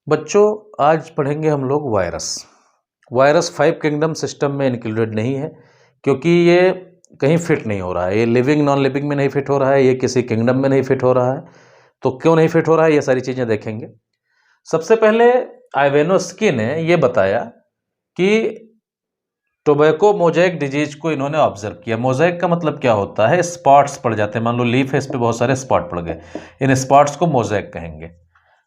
बच्चों, आज पढ़ेंगे हम लोग वायरस। वायरस 5 किंगडम सिस्टम में इंक्लूडेड नहीं है क्योंकि ये कहीं फिट नहीं हो रहा है। ये लिविंग नॉन लिविंग में नहीं फिट हो रहा है, ये किसी किंगडम में नहीं फिट हो रहा है। तो क्यों नहीं फिट हो रहा है, ये सारी चीज़ें देखेंगे। सबसे पहले आइवेनोस्की ने ये बताया कि टोबैको मोज़ेक डिजीज को इन्होंने ऑब्जर्व किया। मोज़ेक का मतलब क्या होता है? स्पॉट्स पड़ जाते हैं। मान लो लीफ है, इस पर बहुत सारे स्पॉट पड़ गए, इन स्पॉट्स को मोज़ेक कहेंगे।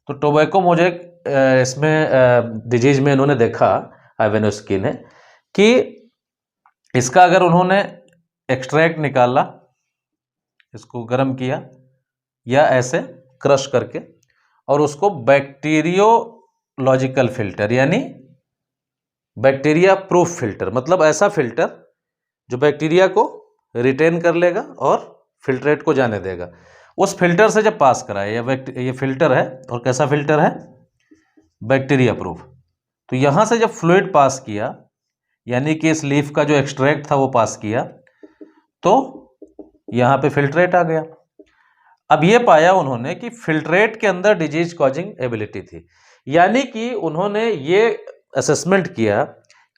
तो टोबैको मोज़ेक इसमें डिजीज में इन्होंने देखा, आइवेनोस्की ने, कि इसका अगर उन्होंने एक्सट्रैक्ट निकाला, इसको गर्म किया या ऐसे क्रश करके, और उसको बैक्टीरियोलॉजिकल फिल्टर यानी बैक्टीरिया प्रूफ फिल्टर, मतलब ऐसा फिल्टर जो बैक्टीरिया को रिटेन कर लेगा और फिल्ट्रेट को जाने देगा, उस फिल्टर से जब पास कराए, ये फिल्टर है, और कैसा फिल्टर है? Bacteria proof. तो यहां से जब फ्लूइड पास किया, यानी कि इस लीफ का जो एक्सट्रैक्ट था वो पास किया, तो यहां पे फिल्ट्रेट आ गया। अब ये पाया उन्होंने कि फिल्ट्रेट के अंदर डिजीज कॉजिंग एबिलिटी थी, यानी कि उन्होंने ये असेसमेंट किया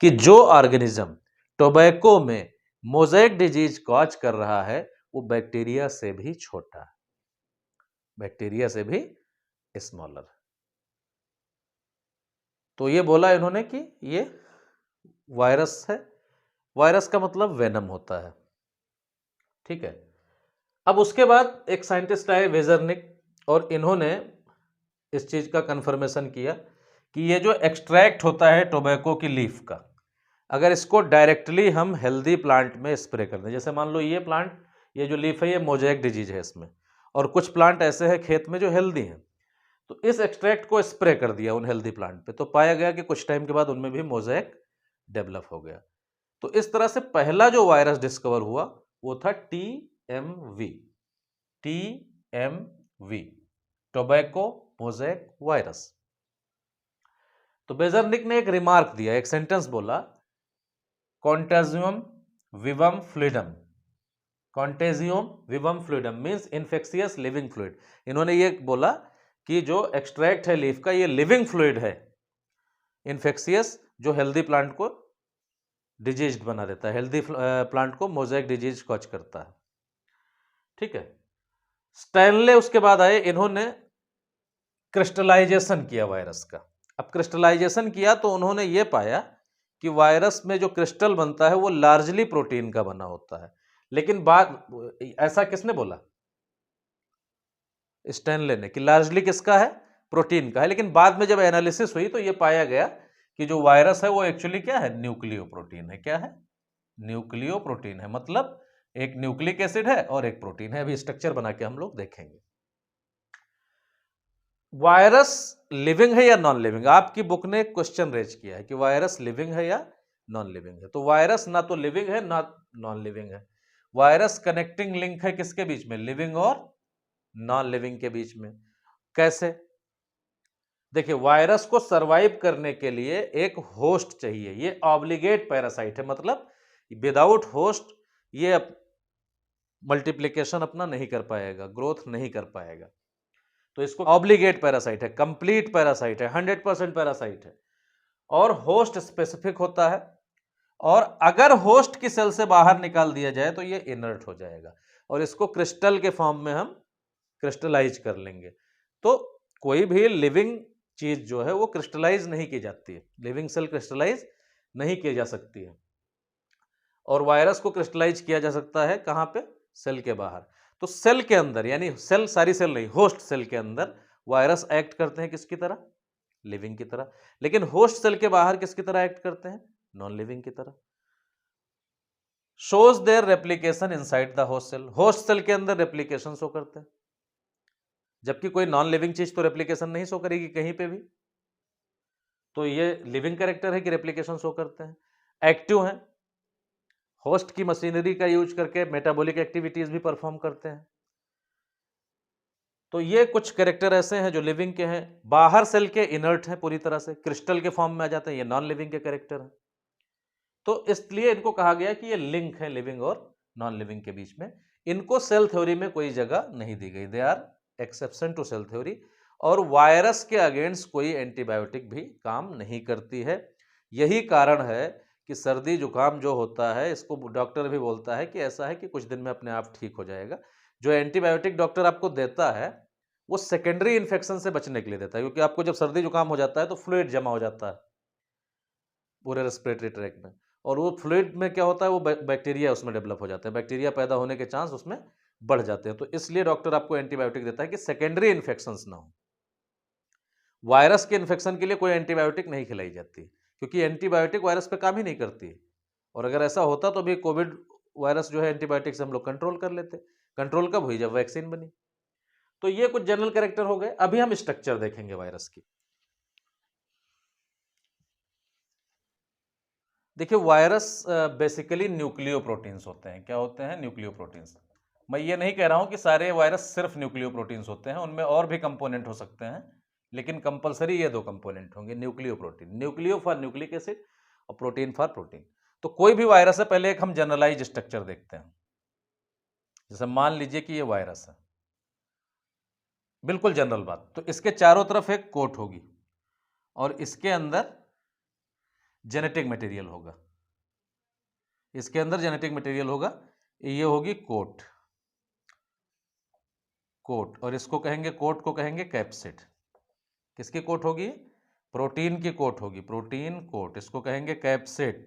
कि जो ऑर्गेनिज्म टोबैको में मोज़ेक डिजीज कॉज कर रहा है वो बैक्टीरिया से भी छोटा है, बैक्टीरिया से भी स्मॉलर। तो ये बोला इन्होंने कि ये वायरस है। वायरस का मतलब वेनम होता है, ठीक है। अब उसके बाद एक साइंटिस्ट आए, वेजरनिक, और इन्होंने इस चीज का कंफर्मेशन किया कि ये जो एक्सट्रैक्ट होता है टोबैको की लीफ का, अगर इसको डायरेक्टली हम हेल्दी प्लांट में स्प्रे कर दें, जैसे मान लो ये प्लांट, ये जो लीफ है ये मोज़ेक डिजीज है इसमें, और कुछ प्लांट ऐसे हैं खेत में जो हेल्दी हैं, तो इस एक्सट्रैक्ट को स्प्रे कर दिया उन हेल्दी प्लांट पे, तो पाया गया कि कुछ टाइम के बाद उनमें भी मोज़ेक डेवलप हो गया। तो इस तरह से पहला जो वायरस डिस्कवर हुआ वो था TMV, टोबैको मोज़ेक वायरस। तो बेजरनिक ने एक रिमार्क दिया, एक सेंटेंस बोला, contagium विवम fluidum. Contagium विवम fluidum means infectious living fluid. इन्होंने ये बोला कि जो एक्सट्रैक्ट है लीफ का, ये लिविंग फ्लूइड है, इन्फेक्शियस, जो हेल्दी प्लांट को डिजीज बना देता है, हेल्दी प्लांट को मोज़ेक डिजीज कॉज करता है, ठीक है। स्टैनले उसके बाद आए, इन्होंने क्रिस्टलाइजेशन किया वायरस का। अब क्रिस्टलाइजेशन किया तो उन्होंने ये पाया कि वायरस में जो क्रिस्टल बनता है वो लार्जली प्रोटीन का बना होता है। लेकिन ऐसा किसने बोला? स्टैनले ने, कि लार्जली किसका है? प्रोटीन का है। लेकिन बाद में जब एनालिसिस हुई तो ये पाया गया कि जो वायरस है वो एक्चुअली क्या है? न्यूक्लियो प्रोटीन है। क्या है? न्यूक्लियो प्रोटीन है, मतलब एक न्यूक्लिक एसिड है और एक प्रोटीन है। अभी स्ट्रक्चर बना के हम लोग देखेंगे। वायरस लिविंग है या नॉन लिविंग? आपकी बुक ने क्वेश्चन रेज किया है कि वायरस लिविंग है या नॉन लिविंग है। तो वायरस ना तो लिविंग है ना नॉन लिविंग है। वायरस कनेक्टिंग लिंक है किसके बीच में? लिविंग और नॉन लिविंग के बीच में। कैसे? देखिए, वायरस को सरवाइव करने के लिए एक होस्ट चाहिए। ये ऑब्लिगेट पैरासाइट है, मतलब विदाउट होस्ट ये मल्टीप्लिकेशन अपना नहीं कर पाएगा, ग्रोथ नहीं कर पाएगा। तो इसको ऑब्लिगेट पैरासाइट है, कंप्लीट पैरासाइट है, 100% पैरासाइट है, और होस्ट स्पेसिफिक होता है। और अगर होस्ट की सेल से बाहर निकाल दिया जाए तो ये इनर्ट हो जाएगा, और इसको क्रिस्टल के फॉर्म में हम क्रिस्टलाइज कर लेंगे। तो कोई भी लिविंग चीज जो है वो क्रिस्टलाइज नहीं की जाती है, लिविंग सेल क्रिस्टलाइज नहीं की जा सकती है। और वायरस को क्रिस्टलाइज किया जा सकता है कहां पे? सेल के बाहर। तो सेल के अंदर, यानी सेल, सारी सेल नहीं, होस्ट सेल के अंदर वायरस एक्ट करते हैं किसकी तरह? लिविंग की तरह। लेकिन होस्ट सेल के बाहर किसकी तरह एक्ट करते हैं? नॉन लिविंग की तरह। Shows their replication inside the host cell. Host cell के अंदर रेप्लीकेशन शो करते हैं, जबकि कोई नॉन लिविंग चीज तो रेप्लीकेशन नहीं शो करेगी कहीं पे भी। तो ये लिविंग कैरेक्टर है कि रेप्लीकेशन शो करते हैं। एक्टिव हैं, होस्ट की मशीनरी का यूज करके मेटाबॉलिक एक्टिविटीज भी परफॉर्म करते हैं। तो ये कुछ कैरेक्टर ऐसे हैं जो लिविंग के हैं। बाहर सेल के इनर्ट हैं, पूरी तरह से क्रिस्टल के फॉर्म में आ जाते हैं, ये नॉन लिविंग के कैरेक्टर हैं। तो इसलिए इनको कहा गया कि ये लिंक है लिविंग और नॉन लिविंग के बीच में। इनको सेल थ्योरी में कोई जगह नहीं दी गई, they are exception to cell theory. और वायरस के अगेंस्ट कोई एंटीबायोटिक भी काम नहीं करती है। यही कारण है कि सर्दी जुकाम जो होता है, इसको डॉक्टर भी बोलता है कि ऐसा है कि कुछ दिन में अपने आप ठीक हो जाएगा। जो एंटीबायोटिक डॉक्टर आपको देता है वो सेकेंडरी इन्फेक्शन से बचने के लिए देता है, क्योंकि आपको जब सर्दी जुकाम हो जाता है तो फ्लूइड जमा हो जाता है पूरे रेस्पिरेटरी ट्रैक में, और वो फ्लूइड में क्या होता है, वो बैक्टीरिया उसमें डेवलप हो जाते हैं, बैक्टीरिया पैदा होने के चांस उसमें बढ़ जाते हैं। तो इसलिए डॉक्टर आपको एंटीबायोटिक देता है कि सेकेंडरी इन्फेक्शंस ना हो। वायरस के इन्फेक्शन के लिए कोई एंटीबायोटिक नहीं खिलाई जाती, क्योंकि एंटीबायोटिक वायरस पे काम ही नहीं करती है। और अगर ऐसा होता तो भी कोविड वायरस जो है एंटीबायोटिक से हम लोग कंट्रोल कर लेते। कंट्रोल कब हुई? जब वैक्सीन बनी। तो ये कुछ जनरल कैरेक्टर हो गए। अभी हम स्ट्रक्चर देखेंगे वायरस की। देखिए, वायरस बेसिकली न्यूक्लियो प्रोटीन्स होते हैं। क्या होते हैं? Nucleo proteins. मैं ये नहीं कह रहा हूं कि सारे वायरस सिर्फ न्यूक्लियो प्रोटीन्स होते हैं, उनमें और भी कंपोनेंट हो सकते हैं, लेकिन कंपलसरी ये दो कंपोनेंट होंगे, nucleo protein, nucleo for nucleic acid और प्रोटीन फॉर प्रोटीन। तो कोई भी वायरस है, पहले एक हम जनरलाइज स्ट्रक्चर देखते हैं। जैसे मान लीजिए कि ये वायरस है, बिल्कुल जनरल बात। तो इसके चारों तरफ एक कोट होगी और इसके अंदर जेनेटिक मटेरियल होगा। इसके अंदर जेनेटिक मटेरियल होगा, ये होगी कोट। कोट, और इसको कहेंगे, कोट को कहेंगे कैप्सिड। किसकी कोट होगी? प्रोटीन की कोट होगी, प्रोटीन कोट, इसको कहेंगे कैप्सिड।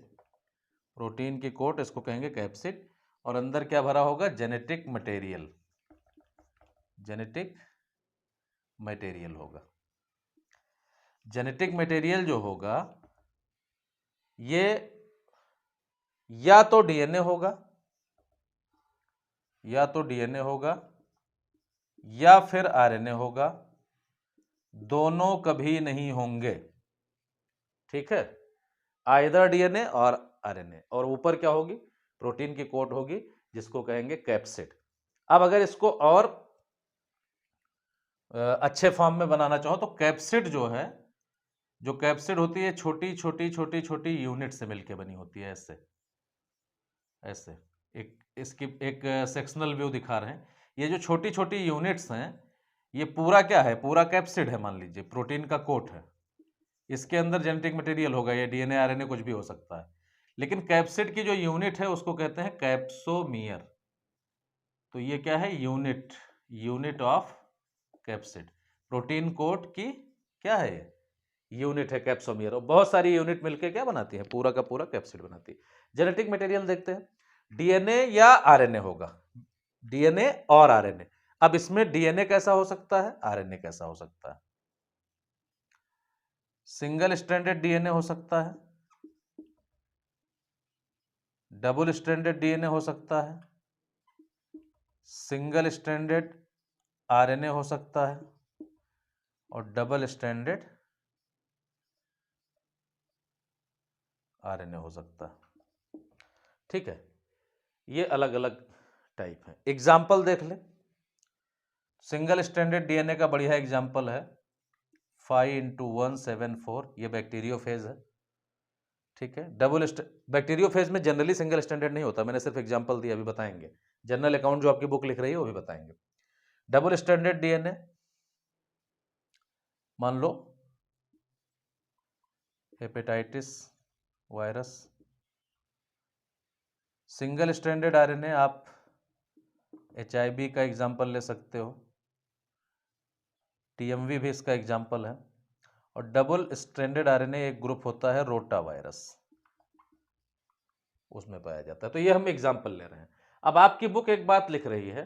प्रोटीन की कोट, इसको कहेंगे कैप्सिड। और अंदर क्या भरा होगा? Genetic material. जेनेटिक मटेरियल होगा। जेनेटिक मटेरियल जो होगा ये या तो डीएनए होगा, या तो डीएनए होगा या फिर आरएनए होगा, दोनों कभी नहीं होंगे। ठीक है, आइदर डीएनए और आरएनए। और ऊपर क्या होगी? प्रोटीन की कोट होगी, जिसको कहेंगे कैप्सिड। अब अगर इसको और अच्छे फॉर्म में बनाना चाहो तो कैप्सिड जो है, जो कैप्सिड होती है छोटी छोटी छोटी छोटी यूनिट से मिलकर बनी होती है। ऐसे ऐसे एक इसकी एक सेक्शनल व्यू दिखा रहे हैं। ये जो छोटी छोटी यूनिट्स हैं, ये पूरा क्या है? पूरा कैप्सिड है। मान लीजिए प्रोटीन का कोट है, इसके अंदर जेनेटिक मटेरियल होगा, ये डीएनए आरएनए कुछ भी हो सकता है। लेकिन कैप्सिड की जो यूनिट है उसको कहते हैं कैप्सोमियर। तो ये क्या है? Unit, unit of capsid. Protein coat की क्या है? ये यूनिट है कैप्सोमियर। और बहुत सारी यूनिट मिलकर क्या बनाती है? पूरा का पूरा कैप्सिड बनाती है। जेनेटिक मटेरियल देखते हैं। डीएनए या आरएनए होगा, डीएनए और आरएनए। अब इसमें डीएनए कैसा हो सकता है, आरएनए कैसा हो सकता है? सिंगल स्ट्रैंडेड डीएनए हो सकता है, डबल स्ट्रैंडेड डीएनए हो सकता है, सिंगल स्ट्रैंडेड आरएनए हो सकता है, और डबल स्ट्रैंडेड आरएनए हो सकता है। ठीक है, ये अलग अलग टाइप है। एग्जाम्पल देख ले। सिंगल स्ट्रैंडेड डीएनए का बढ़िया एग्जाम्पल है 5x174, ये बैक्टीरियोफेज है। ठीक है, बैक्टीरियोफेज में जनरली सिंगल स्टैंडर्ड नहीं होता, मैंने सिर्फ एग्जांपल दिया, अभी बताएंगे। जनरल अकाउंट जो आपकी बुक लिख रही है वो भी बताएंगे। डबल स्टैंडर्ड डीएनए, मान लो hepatitis virus. Single standard RNA आप एचआईवी का एग्जांपल ले सकते हो, टीएमवी भी इसका एग्जांपल है। और डबल स्ट्रैंडेड आरएनए एक ग्रुप होता है रोटा वायरस, उसमें पाया जाता है। तो ये हम एग्जांपल ले रहे हैं। अब आपकी बुक एक बात लिख रही है,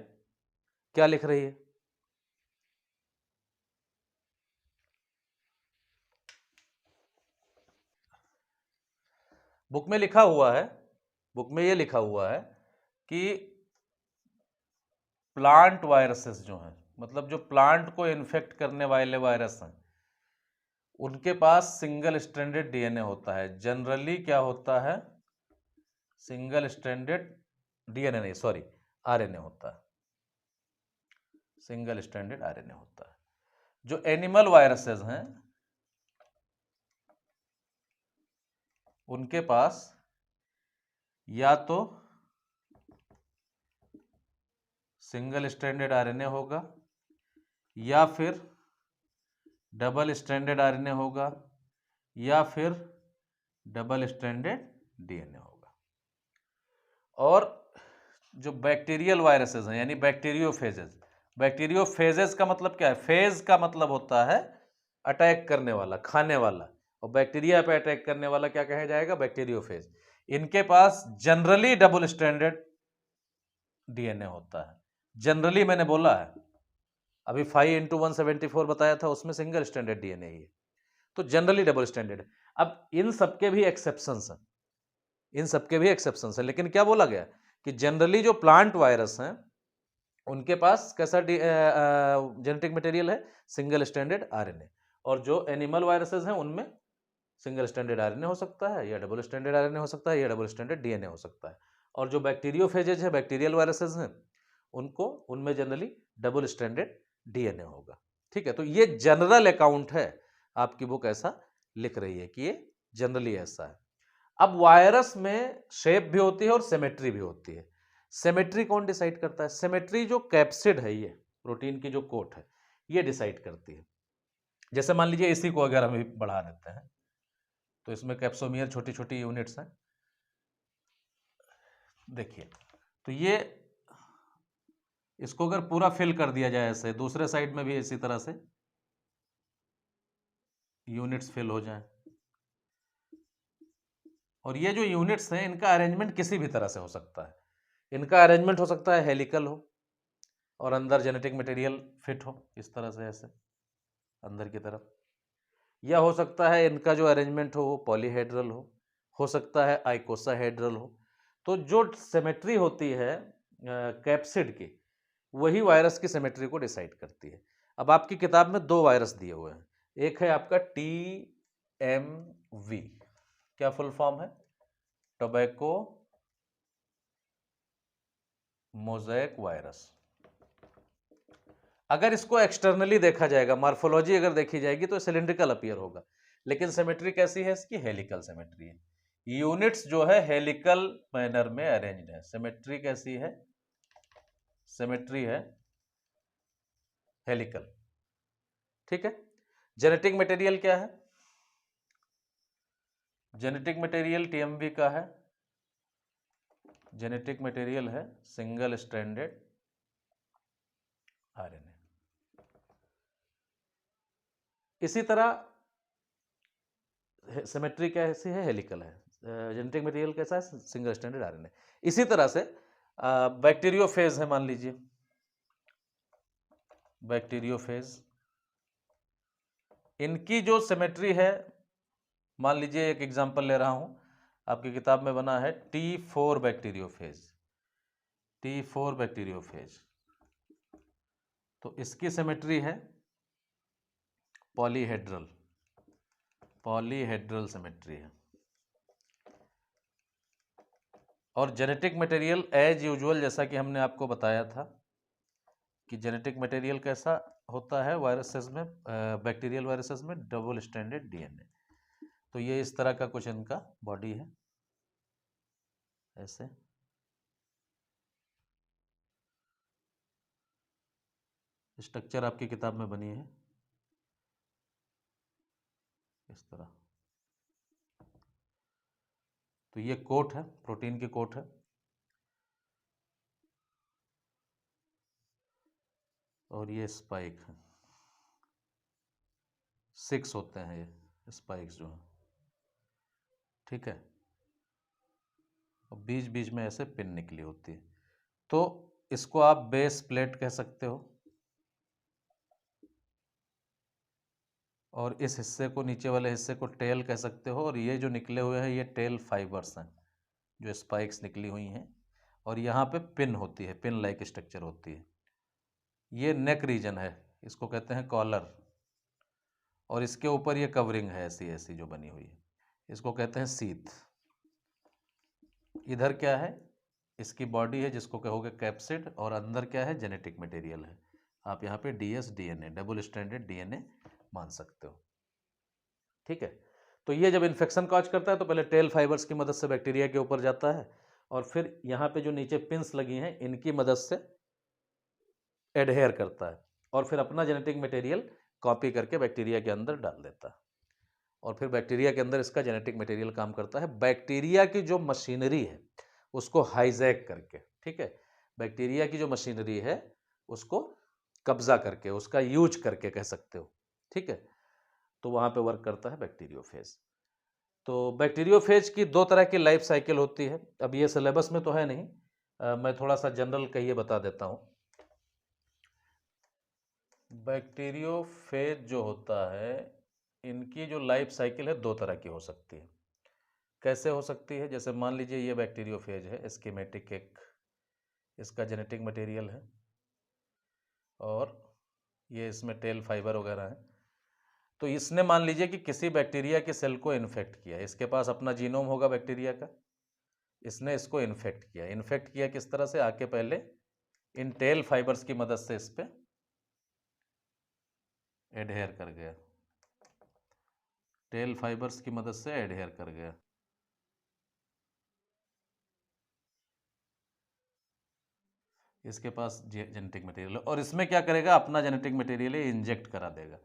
क्या लिख रही है? बुक में लिखा हुआ है, बुक में ये लिखा हुआ है कि प्लांट वायरसेस जो हैं, मतलब जो प्लांट को इन्फेक्ट करने वाले वायरस हैं, उनके पास सिंगल स्ट्रैंडेड डीएनए होता है। जनरली क्या होता है? सिंगल स्ट्रैंडेड डीएनए नहीं, सॉरी, आरएनए होता है। सिंगल स्ट्रैंडेड आरएनए होता है। जो एनिमल वायरसेस हैं उनके पास या तो सिंगल स्ट्रैंडेड आरएनए होगा या फिर डबल स्ट्रैंडेड आरएनए होगा या फिर डबल स्ट्रैंडेड डीएनए होगा। और जो बैक्टीरियल वायरसेस हैं यानी बैक्टीरियोफेजेस, बैक्टीरियोफेजेस का मतलब क्या है? फेज का मतलब होता है अटैक करने वाला, खाने वाला, और बैक्टीरिया पे अटैक करने वाला क्या कहा जाएगा? बैक्टीरियोफेज। इनके पास जनरली डबल स्ट्रैंडेड डीएनए होता है। जनरली मैंने बोला है, अभी 5 × 174 बताया था, उसमें सिंगल स्ट्रैंडेड डीएनए ही है, तो जनरली डबल स्ट्रैंडेड। अब इन सबके भी एक्सेप्शंस हैं, इन सबके भी एक्सेप्शंस हैं, लेकिन क्या बोला गया कि जनरली जो प्लांट वायरस हैं उनके पास कैसा जेनेटिक मटेरियल है? Single stranded RNA. और जो एनिमल वायरसेस हैं उनमें सिंगल स्ट्रैंडेड आरएनए हो सकता है, या डबल स्ट्रैंडेड आरएनए हो सकता है, या डबल स्ट्रैंडेड डीएनए हो सकता है। और जो बैक्टीरियोफेजेज है, बैक्टीरियल वायरसेस हैं, उनको उनमें जनरली डबल स्ट्रैंडेड डीएनए होगा। ठीक है, तो ये जनरल अकाउंट है, आपकी बुक ऐसा लिख रही है कि ये जनरली ऐसा है। अब वायरस में शेप भी होती है और सिमेट्री भी होती है। सिमेट्री कौन डिसाइड करता है? सिमेट्री जो कैप्सिड है, ये प्रोटीन की जो कोट है, ये डिसाइड करती है। जैसे मान लीजिए इसी को अगर हम बढ़ा देते हैं तो इसमें कैप्सोमियर छोटी छोटी यूनिट्स हैं, देखिए, तो ये इसको अगर पूरा फिल कर दिया जाए ऐसे, दूसरे साइड में भी इसी तरह से यूनिट्स फिल हो जाएं, और ये जो यूनिट्स हैं इनका अरेंजमेंट किसी भी तरह से हो सकता है। इनका अरेंजमेंट हो सकता है हेलिकल हो और अंदर जेनेटिक मटेरियल फिट हो इस तरह से ऐसे अंदर की तरफ, या हो सकता है इनका जो अरेंजमेंट हो वो पॉलीहेड्रल हो सकता है आइकोसाहेड्रल हो। तो जो सिमेट्री होती है कैप्सिड की, वही वायरस की सिमेट्री को डिसाइड करती है। अब आपकी किताब में 2 वायरस दिए हुए हैं, एक है आपका TMV, क्या फुल फॉर्म है? Tobacco mosaic virus. अगर इसको एक्सटर्नली देखा जाएगा, मार्फोलॉजी अगर देखी जाएगी तो सिलिंड्रिकल अपीयर होगा, लेकिन सिमेट्री कैसी है इसकी? हेलिकल सिमेट्री है। यूनिट्स जो है हेलिकल मैनर में अरेंज्ड है। सिमेट्री कैसी है? सिमेट्री है हेलिकल। ठीक है, जेनेटिक मटेरियल क्या है? जेनेटिक मटेरियल टीएमवी का है, जेनेटिक मटेरियल है सिंगल स्ट्रैंडेड आरएनए। इसी तरह सिमेट्री कैसी है? हेलिकल है। जेनेटिक मटेरियल कैसा है? Single stranded RNA. इसी तरह से बैक्टीरियोफेज है, मान लीजिए बैक्टीरियोफेज, इनकी जो सिमेट्री है, मान लीजिए एक एग्जांपल ले रहा हूं, आपकी किताब में बना है T4 बैक्टीरियोफेज, T4 बैक्टीरियोफेज, तो इसकी सिमेट्री है पॉलीहेड्रल, पॉलीहेड्रल सिमेट्री है। और जेनेटिक मटेरियल एज यूजुअल, जैसा कि हमने आपको बताया था कि जेनेटिक मटेरियल कैसा होता है वायरसेस में, बैक्टीरियल वायरसेस में डबल स्ट्रैंडेड डीएनए। तो ये इस तरह का कुछ इनका बॉडी है, ऐसे स्ट्रक्चर आपकी किताब में बनी है इस तरह। तो ये कोट है, प्रोटीन की कोट है, और ये स्पाइक है, 6 होते हैं ये स्पाइक्स जो हैं। ठीक है, और बीच बीच में ऐसे पिन निकली होती है, तो इसको आप बेस प्लेट कह सकते हो, और इस हिस्से को, नीचे वाले हिस्से को टेल कह सकते हो, और ये जो निकले हुए हैं ये टेल फाइबर्स हैं, जो स्पाइक्स निकली हुई हैं, और यहाँ पे पिन होती है, पिन लाइक स्ट्रक्चर होती है। ये नेक रीजन है, इसको कहते हैं कॉलर, और इसके ऊपर ये कवरिंग है ऐसी ऐसी जो बनी हुई है, इसको कहते हैं सीथ। इधर क्या है? इसकी बॉडी है जिसको कहोगे कैप्सिड, और अंदर क्या है? जेनेटिक मटेरियल है। आप यहाँ पे DS DNA, double stranded DNA मान सकते हो। ठीक है, तो ये जब इन्फेक्शन कॉज करता है तो पहले टेल फाइबर्स की मदद से बैक्टीरिया के ऊपर जाता है, और फिर यहाँ पे जो नीचे पिंस लगी हैं इनकी मदद से एडहेयर करता है, और फिर अपना जेनेटिक मटेरियल कॉपी करके बैक्टीरिया के अंदर डाल देता है और फिर बैक्टीरिया के अंदर इसका जेनेटिक मटेरियल काम करता है बैक्टीरिया की जो मशीनरी है उसको हाईजैक करके, ठीक है, बैक्टीरिया की जो मशीनरी है उसको कब्जा करके, उसका यूज करके कह सकते हो, ठीक है, तो वहाँ पे वर्क करता है बैक्टीरियोफेज। तो बैक्टीरियोफेज की दो तरह की लाइफ साइकिल होती है। अब ये सिलेबस में तो है नहीं, मैं थोड़ा सा जनरल कहिए बता देता हूँ। बैक्टीरियोफेज जो होता है इनकी जो लाइफ साइकिल है दो तरह की हो सकती है। कैसे हो सकती है? जैसे मान लीजिए ये बैक्टीरियोफेज है, स्कीमेटिक एक इसका जेनेटिक मटेरियल है और ये इसमें टेल फाइबर वगैरह है। तो इसने मान लीजिए कि किसी बैक्टीरिया के सेल को इन्फेक्ट किया, इसके पास अपना जीनोम होगा बैक्टीरिया का, इसने इसको इन्फेक्ट किया। इन्फेक्ट किया किस तरह से? आके पहले इन टेल फाइबर्स की मदद से इस पे एडहेयर कर गया, टेल फाइबर्स की मदद से एडहेयर कर गया। इसके पास जेनेटिक मटेरियल और इसमें क्या करेगा? अपना जेनेटिक मटेरियल इंजेक्ट करा देगा।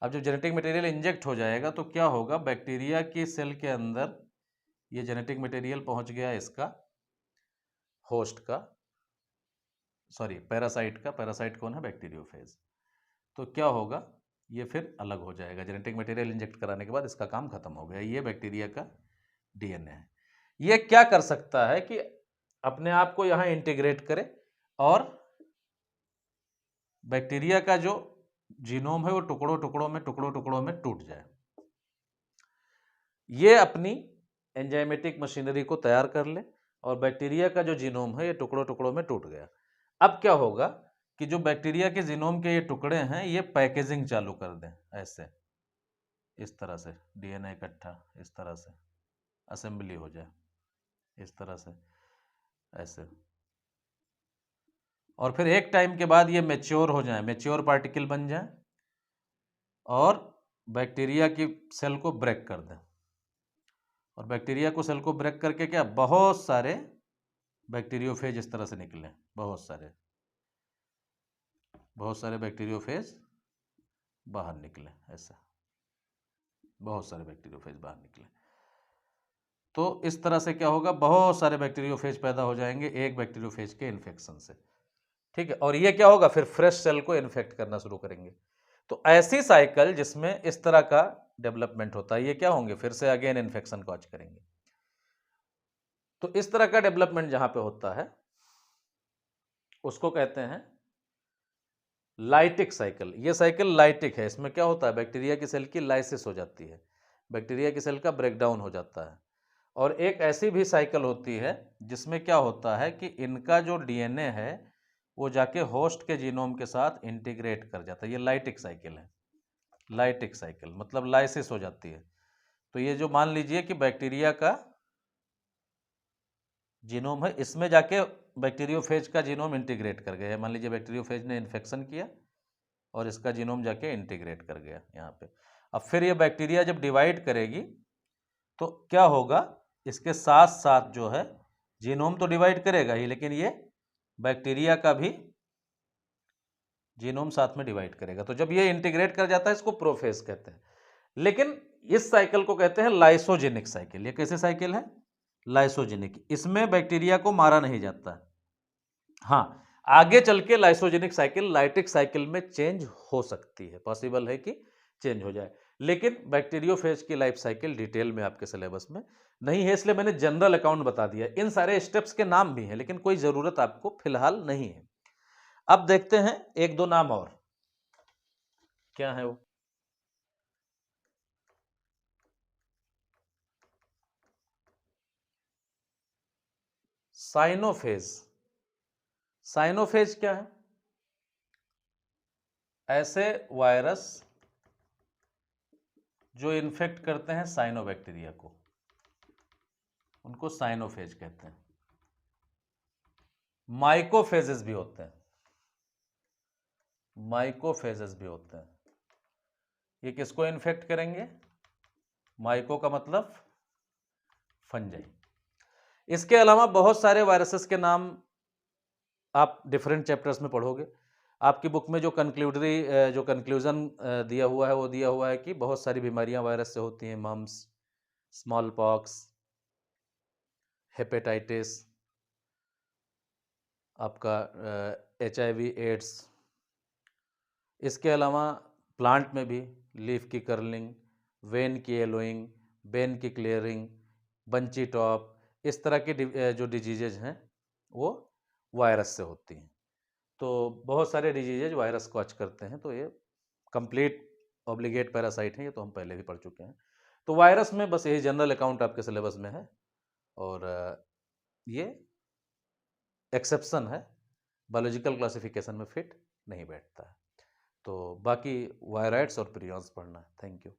अब जब जेनेटिक मटेरियल इंजेक्ट हो जाएगा तो क्या होगा? बैक्टीरिया की सेल के अंदर ये जेनेटिक मटेरियल पहुंच गया इसका होस्ट का, सॉरी पैरासाइट का। पैरासाइट कौन है? बैक्टीरियोफेज। तो क्या होगा? ये फिर अलग हो जाएगा। जेनेटिक मटेरियल इंजेक्ट कराने के बाद इसका काम खत्म हो गया। ये बैक्टीरिया का डीएनए है। ये क्या कर सकता है कि अपने आप को यहां इंटीग्रेट करे और बैक्टीरिया का जो जीनोम है वो टुकड़ों में टूट जाए। ये अपनी एंजाइमेटिक मशीनरी को तैयार कर ले और बैक्टीरिया का जो जीनोम है ये टुकड़ों में टूट गया। अब क्या होगा कि जो बैक्टीरिया के जीनोम के ये टुकड़े हैं ये पैकेजिंग चालू कर दें, ऐसे इस तरह से डीएनए इकट्ठा इस तरह से असेंबली हो जाए, इस तरह से ऐसे, और फिर एक टाइम के बाद ये मैच्योर हो जाए, मैच्योर पार्टिकल बन जाए और बैक्टीरिया की सेल को ब्रेक कर दें। और बैक्टीरिया को सेल को ब्रेक करके क्या बहुत सारे बैक्टीरियोफेज इस तरह से निकले, बहुत सारे बैक्टीरियोफेज बाहर निकले, ऐसा बहुत सारे बैक्टीरियोफेज बाहर निकले। तो इस तरह से क्या होगा? बहुत सारे बैक्टीरियोफेज पैदा हो जाएंगे एक बैक्टीरियोफेज के इन्फेक्शन से, ठीक है। और ये क्या होगा? फिर फ्रेश सेल को इन्फेक्ट करना शुरू करेंगे। तो ऐसी साइकिल जिसमें इस तरह का डेवलपमेंट होता है, ये क्या होंगे? फिर से अगेन इन्फेक्शन कॉज करेंगे। तो इस तरह का डेवलपमेंट जहां पे होता है उसको कहते हैं लाइटिक साइकिल। ये साइकिल लाइटिक है। इसमें क्या होता है? बैक्टीरिया की सेल की लाइसिस हो जाती है, बैक्टीरिया की सेल का ब्रेकडाउन हो जाता है। और एक ऐसी भी साइकिल होती है जिसमें क्या होता है कि इनका जो डीएनए है वो जाके होस्ट के जीनोम के साथ इंटीग्रेट कर जाता है। ये लाइटिक साइकिल है। लाइटिक साइकिल मतलब लाइसिस हो जाती है। तो ये जो मान लीजिए कि बैक्टीरिया का जीनोम है, इसमें जाके बैक्टीरियोफेज का जीनोम इंटीग्रेट कर गया। मान लीजिए बैक्टीरियोफेज ने इन्फेक्शन किया और इसका जीनोम जाके इंटीग्रेट कर गया यहाँ पे। अब फिर ये बैक्टीरिया जब डिवाइड करेगी तो क्या होगा? इसके साथ साथ जो है जीनोम तो डिवाइड करेगा ही, लेकिन ये बैक्टीरिया का भी जीनोम साथ में डिवाइड करेगा। तो जब ये इंटीग्रेट कर जाता है इसको प्रोफेज कहते हैं। लेकिन इस साइकिल को कहते हैं लाइसोजेनिक साइकिल। ये कैसे साइकिल है? लाइसोजेनिक। इसमें बैक्टीरिया को मारा नहीं जाता। हाँ, आगे चल के लाइसोजेनिक साइकिल लाइटिक साइकिल में चेंज हो सकती है, पॉसिबल है कि चेंज हो जाए। लेकिन बैक्टीरियोफेज की लाइफ साइकिल डिटेल में आपके सिलेबस में नहीं है, इसलिए मैंने जनरल अकाउंट बता दिया। इन सारे स्टेप्स के नाम भी हैं लेकिन कोई जरूरत आपको फिलहाल नहीं है। अब देखते हैं एक दो नाम और, क्या है वो? साइनोफेज। साइनोफेज क्या है? ऐसे वायरस जो इन्फेक्ट करते हैं साइनोबैक्टीरिया को, उनको साइनोफेज कहते हैं। माइकोफेजेस भी होते हैं, माइकोफेजेस भी होते हैं। ये किसको इन्फेक्ट करेंगे? माइको का मतलब फंजाई। इसके अलावा बहुत सारे वायरसेस के नाम आप डिफरेंट चैप्टर्स में पढ़ोगे। आपकी बुक में जो जो कंक्लूजन दिया हुआ है वो दिया हुआ है कि बहुत सारी बीमारियां वायरस से होती हैं, मम्स, स्मॉल पॉक्स, हेपेटाइटिस, आपका HIV, एड्स। इसके अलावा प्लांट में भी लीफ की कर्लिंग, वेन की येलोइंग, बेन की क्लियरिंग, बंची टॉप, इस तरह की जो डिजीजेज हैं वो वायरस से होती हैं। तो बहुत सारे डिजीजेज वायरस कॉज करते हैं, तो ये कंप्लीट ऑब्लिगेट पैरासाइट हैं, ये तो हम पहले भी पढ़ चुके हैं। तो वायरस में बस यही जनरल अकाउंट आपके सिलेबस में है, और ये एक्सेप्शन है, बायोलॉजिकल क्लासिफिकेशन में फिट नहीं बैठता है। तो बाकी वायराइड्स और प्रियॉन्स पढ़ना है। Thank you.